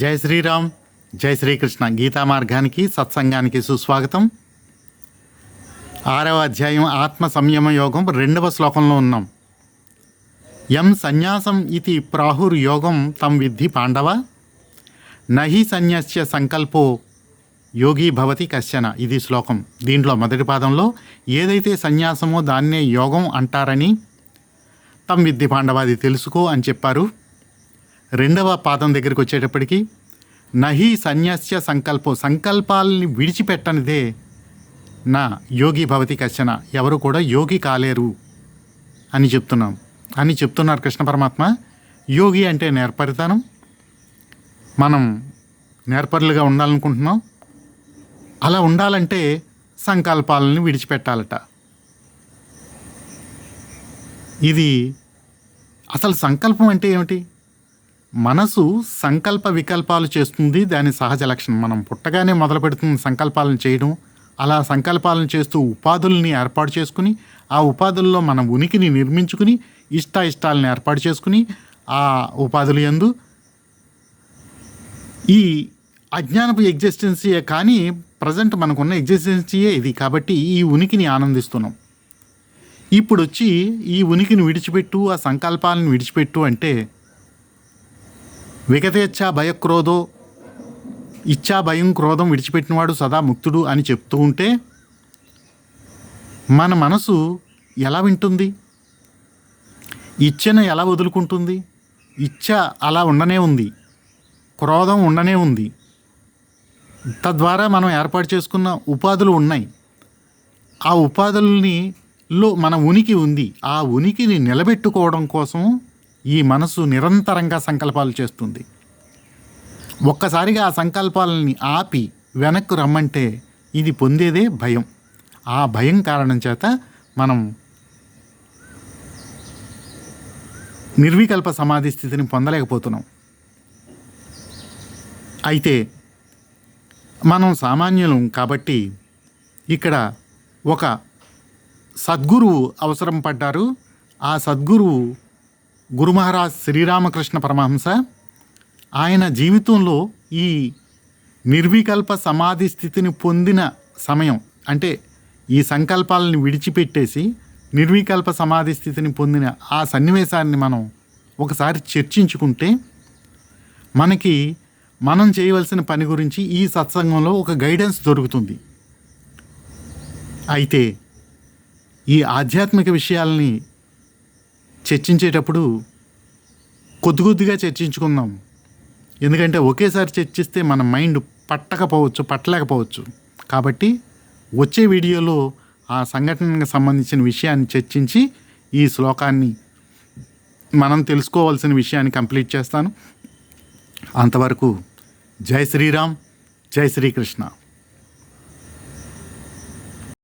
జై శ్రీరామ్, జై శ్రీకృష్ణ. గీతా మార్గానికి, సత్సంగానికి సుస్వాగతం. 6వ అధ్యాయం ఆత్మ సంయమ యోగం 2వ శ్లోకంలో ఉన్నాం. యం సన్యాసం ఇది ప్రాహుర్ యోగం తం విద్ధి పాండవ, నహి సన్యాస్య సంకల్పో యోగి భవతి కశ్చన. ఇది శ్లోకం. దీంట్లో మొదటి పాదంలో ఏదైతే సన్యాసమో దాన్నే యోగం అంటారని, తం విద్ధి పాండవ అది తెలుసుకో అని చెప్పారు. 2వ పాదం దగ్గరికి వచ్చేటప్పటికి నహి సన్యాస్య సంకల్పో, సంకల్పాలని విడిచిపెట్టనిదే నా యోగి భవతి కశ్చన, ఎవరు కూడా యోగి కాలేరు అని చెప్తున్నారు కృష్ణ పరమాత్మ. యోగి అంటే నేర్పరితనం. మనం నేర్పరులుగా ఉండాలనుకుంటున్నాం. అలా ఉండాలంటే సంకల్పాలను విడిచిపెట్టాలట. ఇది అసలు సంకల్పం అంటే ఏమిటి? మనసు సంకల్ప వికల్పాలు చేస్తుంది, దాని సహజ లక్షణం. మనం పుట్టగానే మొదలు పెడుతుంది సంకల్పాలను చేయడం. అలా సంకల్పాలను చేస్తూ ఉపాధుల్ని ఏర్పాటు చేసుకుని, ఆ ఉపాధుల్లో మన ఉనికిని నిర్మించుకుని, ఇష్టాలను ఏర్పాటు చేసుకుని, ఆ ఉపాధులు యందు ఈ అజ్ఞానపు ఎగ్జిస్టెన్సీయే కానీ ప్రజెంట్ మనకున్న ఎగ్జిస్టెన్సీయే ఇది. కాబట్టి ఈ ఉనికిని ఆనందిస్తున్నాం. ఇప్పుడు వచ్చి ఈ ఉనికిని విడిచిపెట్టు, ఆ సంకల్పాలను విడిచిపెట్టు అంటే విగతేచ్ఛా భయక్రోధో, ఇచ్చా భయం క్రోధం విడిచిపెట్టినవాడు సదా ముక్తుడు అని చెప్తూ ఉంటే మన మనసు ఎలా వింటుంది? ఇచ్చను ఎలా వదులుకుంటుంది? ఇచ్చ అలా ఉండనే ఉంది, క్రోధం ఉండనే ఉంది. తద్వారా మనం ఏర్పాటు చేసుకున్న ఉపాధులు ఉన్నాయి. ఆ ఉపాధుల్నిలో మన ఉనికి ఉంది. ఆ ఉనికిని నిలబెట్టుకోవడం కోసం ఈ మనసు నిరంతరంగా సంకల్పాలు చేస్తుంది. ఒక్కసారిగా ఆ సంకల్పాలని ఆపి వెనక్కు రమ్మంటే ఇది పొందేదే భయం. ఆ భయం కారణం చేత మనం నిర్వికల్ప సమాధి స్థితిని పొందలేకపోతున్నాం. అయితే మనం సామాన్యులం కాబట్టి ఇక్కడ ఒక సద్గురువు అవసరం పడ్డారు. ఆ సద్గురువు గురు మహారాజ్ శ్రీరామకృష్ణ పరమహంస. ఆయన జీవితంలో ఈ నిర్వికల్ప సమాధి స్థితిని పొందిన సమయం, అంటే ఈ సంకల్పాలను విడిచిపెట్టేసి నిర్వికల్ప సమాధి స్థితిని పొందిన ఆ సన్నివేశాన్ని మనం ఒకసారి చర్చించుకుంటే మనకి మనం చేయవలసిన పని గురించి ఈ సత్సంగంలో ఒక గైడెన్స్ దొరుకుతుంది. అయితే ఈ ఆధ్యాత్మిక విషయాల్ని చర్చించేటప్పుడు కొద్దిగా చర్చించుకుందాం. ఎందుకంటే ఒకేసారి చర్చిస్తే మన మైండ్ పట్టలేకపోవచ్చు. కాబట్టి వచ్చే వీడియోలో ఆ సంఘటనకు సంబంధించిన విషయాన్ని చర్చించి ఈ శ్లోకాన్ని మనం తెలుసుకోవాల్సిన విషయాన్ని కంప్లీట్ చేస్తాను. అంతవరకు జై శ్రీరామ్, జై శ్రీకృష్ణ.